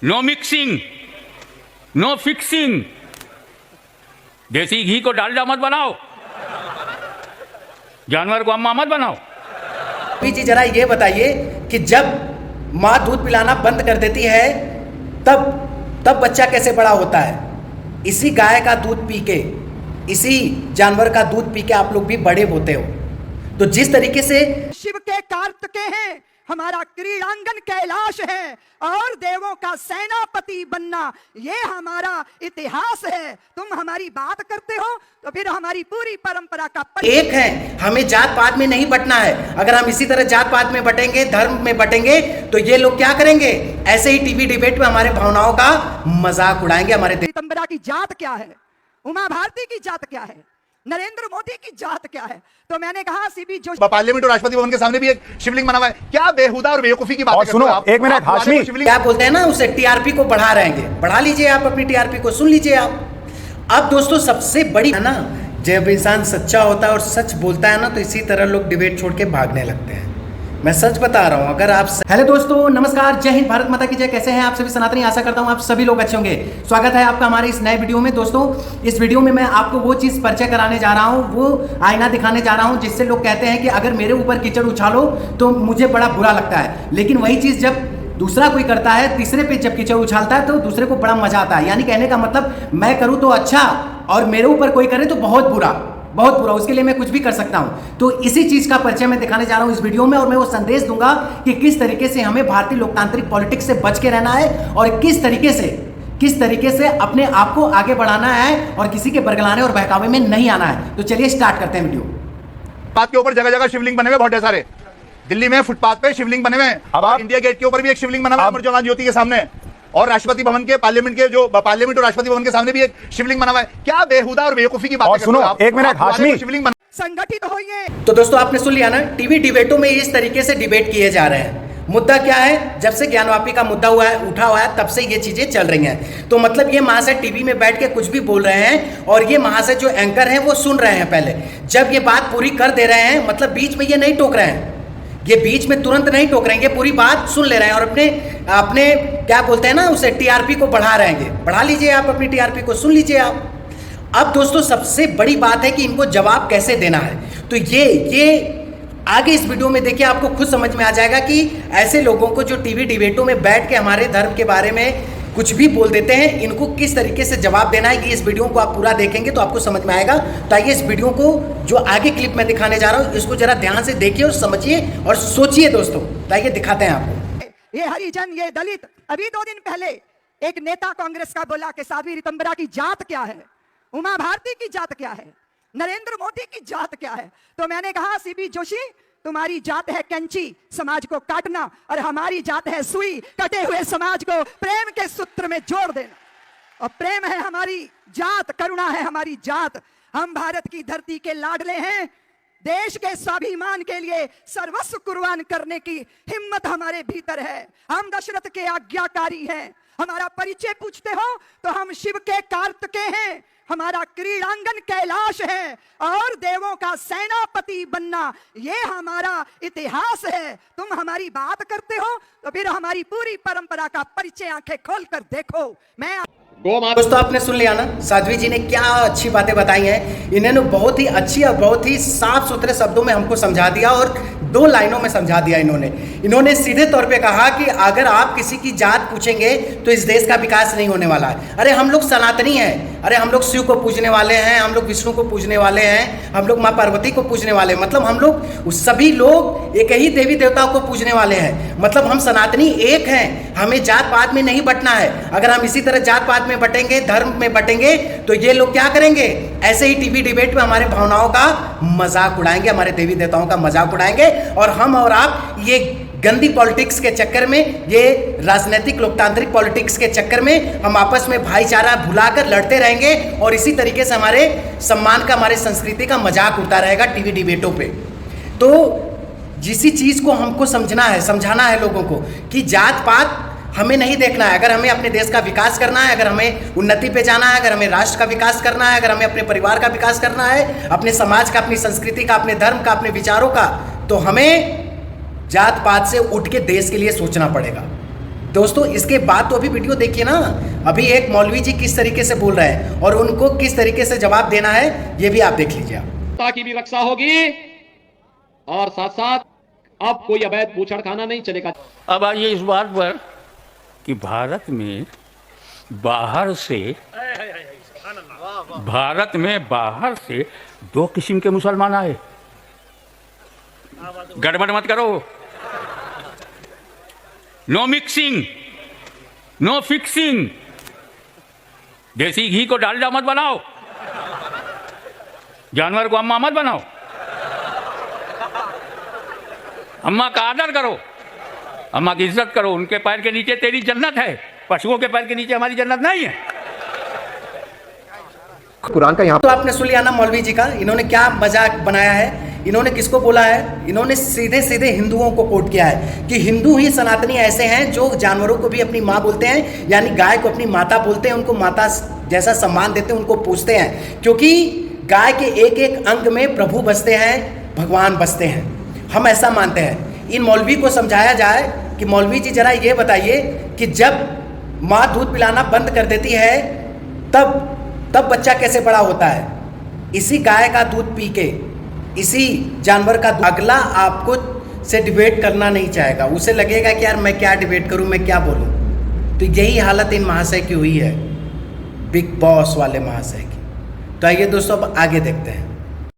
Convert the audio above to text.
No mixing, no fixing. देसी घी को डालडा मत बनाओ, जानवर को अम्मा मत बनाओ। जी जरा ये बताइए कि जब माँ दूध पिलाना बंद कर देती है तब बच्चा कैसे बड़ा होता है? इसी गाय का दूध पी के, इसी जानवर का दूध पी के आप लोग भी बड़े होते हो। तो जिस तरीके से शिव के कार्तिकेय हैं, हमारा क्रीड़ांगन कैलाश है, और देवों का सेनापति बनना ये हमारा इतिहास है। तुम हमारी बात करते हो तो फिर हमारी पूरी परंपरा का एक है, हमें जात पात में नहीं बंटना है। अगर हम इसी तरह जात पात में बटेंगे, धर्म में बटेंगे, तो ये लोग क्या करेंगे? ऐसे ही टीवी डिबेट में हमारे भावनाओं का मजाक उड़ाएंगे। हमारे पीताम्बरा की जात क्या है, उमा भारती की जात क्या है, नरेंद्र मोदी की जात क्या है? तो मैंने कहा सीबी जोशी पार्लियामेंट और राष्ट्रपति भवन के सामने भी एक शिवलिंग बना हुआ है। क्या बेहुदा और बेवकूफी की बात है। सुनो एक मिनट, हाशमी क्या बोलते हैं ना, उसे टीआरपी को बढ़ा रहेंगे। बढ़ा लीजिए आप अपनी टीआरपी को, सुन लीजिए आप। अब दोस्तों सबसे बड़ी है ना, जब इंसान सच्चा होता है और सच बोलता है ना, तो इसी तरह लोग डिबेट छोड़ के भागने लगते हैं। मैं सच बता रहा हूं। अगर आप हेलो दोस्तों, नमस्कार, जय हिंद, भारत माता की जय। कैसे हैं आप सभी सनातनी? आशा करता हूं आप सभी लोग अच्छे होंगे। स्वागत है आपका हमारे इस नए वीडियो में। दोस्तों इस वीडियो में मैं आपको वो चीज परिचय कराने जा रहा हूं, वो आईना दिखाने जा रहा हूं जिससे लोग कहते हैं कि अगर मेरे ऊपर कीचड़ उछालो तो मुझे बड़ा बुरा लगता है, लेकिन वही चीज जब दूसरा कोई करता है, तीसरे पे जब कीचड़ उछालता है तो दूसरे को बड़ा मजा आता है। यानी कहने का मतलब मैं करूं तो अच्छा और मेरे ऊपर कोई करे तो बहुत बुरा, बहुत बुरा, उसके लिए मैं कुछ भी कर सकता हूं। तो इसी चीज का परिचय मैं दिखाने जा रहा हूं इस वीडियो में, और मैं वो संदेश दूंगा कि किस तरीके से हमें भारतीय लोकतांत्रिक पॉलिटिक्स से बच के रहना है और किस तरीके से अपने आप को आगे बढ़ाना है और किसी के बरगलाने और बहकावे में नहीं आना है। तो चलिए स्टार्ट करते हैं वीडियो। फुटपाथ के ऊपर जगह जगह शिवलिंग बने हुए बहुत सारे। दिल्ली में फुटपाथ पे शिवलिंग बने हुए हैं। अब आप इंडिया गेट के ऊपर भी एक शिवलिंग बना हुआ है अमर जवान ज्योति के सामने, और राष्ट्रपति भवन के पार्लियामेंट और राष्ट्रपति भवन के सामने भी एक शिवलिंग बना हुआ है। क्या बेहुदा और बेवकूफी की बात है। सुनो एक मिनट, हाशमी शिवलिंग संगठित होइए। तो दोस्तों आपने सुन लिया ना, टीवी डिबेटों में इस तरीके से डिबेट किए जा रहे हैं। मुद्दा क्या है? जब से ज्ञानवापी का मुद्दा उठा हुआ है तब से ये चीजें चल रही हैं। तो मतलब ये महाशय टीवी में बैठ के कुछ भी बोल रहे हैं और ये महाशय जो एंकर हैं वो सुन रहे हैं। पहले जब ये बात पूरी कर दे रहे हैं, मतलब बीच में ये नहीं टोक रहे हैं, ये बीच में तुरंत नहीं टोक रहे हैं, ये पूरी बात सुन ले रहे हैं और अपने क्या बोलते हैं ना, उसे टीआरपी को बढ़ा रहे हैं। बढ़ा लीजिए आप अपनी टीआरपी को, सुन लीजिए आप। अब दोस्तों सबसे बड़ी बात है कि इनको जवाब कैसे देना है। तो ये आगे इस वीडियो में देखिए, आपको खुद समझ में आ जाएगा कि ऐसे लोगों को जो टीवी डिबेटों में बैठ के हमारे धर्म के बारे में कुछ भी बोल देते हैं, इनको किस तरीके से जवाब देना है। कि इस वीडियो को आप पूरा देखेंगे तो आपको समझ में आएगा। तो आइए इस वीडियो को जो आगे क्लिप में दिखाने जा रहा हूं, इसको जरा ध्यान से देखिए और समझिए और सोचिए दोस्तों। तो आइए दिखाते हैं आपको। ये हरिजन, ये दलित, अभी 2 दिन पहले एक नेता कांग्रेस का बोला कि साध्वी रितंबरा की जात क्या है, उमा भारती की जात क्या है, नरेंद्र मोदी की जात क्या है? तो मैंने कहा सीबी जोशी, तुम्हारी जात है कैंची, समाज को काटना, और हमारी जात है सुई, कटे हुए समाज को प्रेम के सूत्र में जोड़ देना। और प्रेम है हमारी जात, करुणा है हमारी जात। हम भारत की धरती के लाडले हैं। देश के स्वाभिमान के लिए सर्वस्व कुर्बान करने की हिम्मत हमारे भीतर है। हम दशरथ के आज्ञाकारी हैं। हमारा परिचय पूछते हो तो हम शिव के कार्तिकेय हैं, हमारा क्रीड़ांगन कैलाश है, और देवों का सेनापति बनना ये हमारा इतिहास है। तुम हमारी बात करते हो तो फिर हमारी पूरी परंपरा का परिचय आंखें खोलकर देखो। मैं दोस्तों आपने सुन लिया ना, साध्वी जी ने क्या अच्छी बातें बताई हैं। इन्होंने बहुत ही अच्छी और बहुत ही साफ सुथरे शब्दों में हमको समझा दिया और 2 लाइनों में समझा दिया। इन्होंने सीधे तौर पे कहा कि अगर आप किसी की जात पूछेंगे तो इस देश का विकास नहीं होने वाला है। अरे हम लोग सनातनी हैं, अरे हम लोग शिव को पूजने वाले हैं, हम लोग विष्णु को पूजने वाले हैं, हम लोग माँ पार्वती को पूजने वाले हैं। मतलब हम लोग सभी लोग एक ही देवी देवताओं को पूजने वाले हैं। मतलब हम सनातनी एक हैं, हमें जात पात में नहीं बंटना है। अगर हम इसी तरह जात पात में बटेंगे, धर्म में बटेंगे, तो ये लोग क्या करेंगे? ऐसे ही टीवी डिबेट में हमारे भावनाओं का मजाक उड़ाएंगे, हमारे देवी देवताओं का मजाक उड़ाएंगे, और हम और आप ये गंदी पॉलिटिक्स के चक्कर में, ये राजनीतिक लोकतांत्रिक पॉलिटिक्स के चक्कर में हम आपस में भाईचारा भुलाकर लड़ते रहेंगे और इसी तरीके से हमारे सम्मान का, हमारे संस्कृति का मजाक उड़ता रहेगा टीवी डिबेटों पे। तो जिस चीज को हमको समझाना है लोगों को कि जात पात हमें नहीं देखना है। अगर हमें अपने देश का विकास करना है, अगर हमें उन्नति पे जाना है, अगर हमें राष्ट्र का विकास करना है, अगर हमें अपने परिवार का विकास करना है, अपने समाज का, अपनी संस्कृति का, अपने धर्म का, अपने विचारों का, तो हमें जात पात से उठ के देश के लिए सोचना पड़ेगा। दोस्तों इसके बाद तो अभी वीडियो देखिए ना, अभी एक मौलवी जी किस तरीके से बोल रहे हैं और उनको किस तरीके से जवाब देना है ये भी आप देख लीजिए। की भी रक्षा होगी और साथ साथ अब कोई अवैध बूचड़खाना नहीं चलेगा। अब आइए इस बात पर कि भारत में बाहर से 2 किस्म के मुसलमान आए। गड़बड़ मत करो। No mixing, no fixing. देसी घी को डालडा मत बनाओ, जानवर को अम्मा मत बनाओ। अम्मा का आदर करो, अम्मा की इज्जत करो। उनके पैर के नीचे तेरी जन्नत है, पशुओं के पैर के नीचे हमारी जन्नत नहीं है। कुरान का यहाँ तो आपने सुन लिया ना मौलवी जी का, इन्होंने क्या मजाक बनाया है, इन्होंने किसको बोला है, इन्होंने सीधे सीधे हिंदुओं को कोट किया है कि हिंदू ही सनातनी ऐसे हैं जो जानवरों को भी अपनी माँ बोलते हैं, यानी गाय को अपनी माता बोलते हैं, उनको माता जैसा सम्मान देते हैं, उनको पूजते हैं, क्योंकि गाय के एक एक अंग में प्रभु बसते हैं, भगवान बसते हैं। हम ऐसा मानते हैं। इन मौलवी को समझाया जाए कि मौलवी जी जरा ये बताइए कि जब माँ दूध पिलाना बंद कर देती है तब बच्चा कैसे बड़ा होता है? इसी गाय का दूध पी के, इसी जानवर का दूध। अगला आपको से डिबेट करना नहीं चाहेगा, उसे लगेगा कि यार मैं क्या डिबेट करूं, मैं क्या बोलूं। तो यही हालत इन महाशय की हुई है, बिग बॉस वाले महाशय की। तो आइए दोस्तों अब आगे देखते हैं।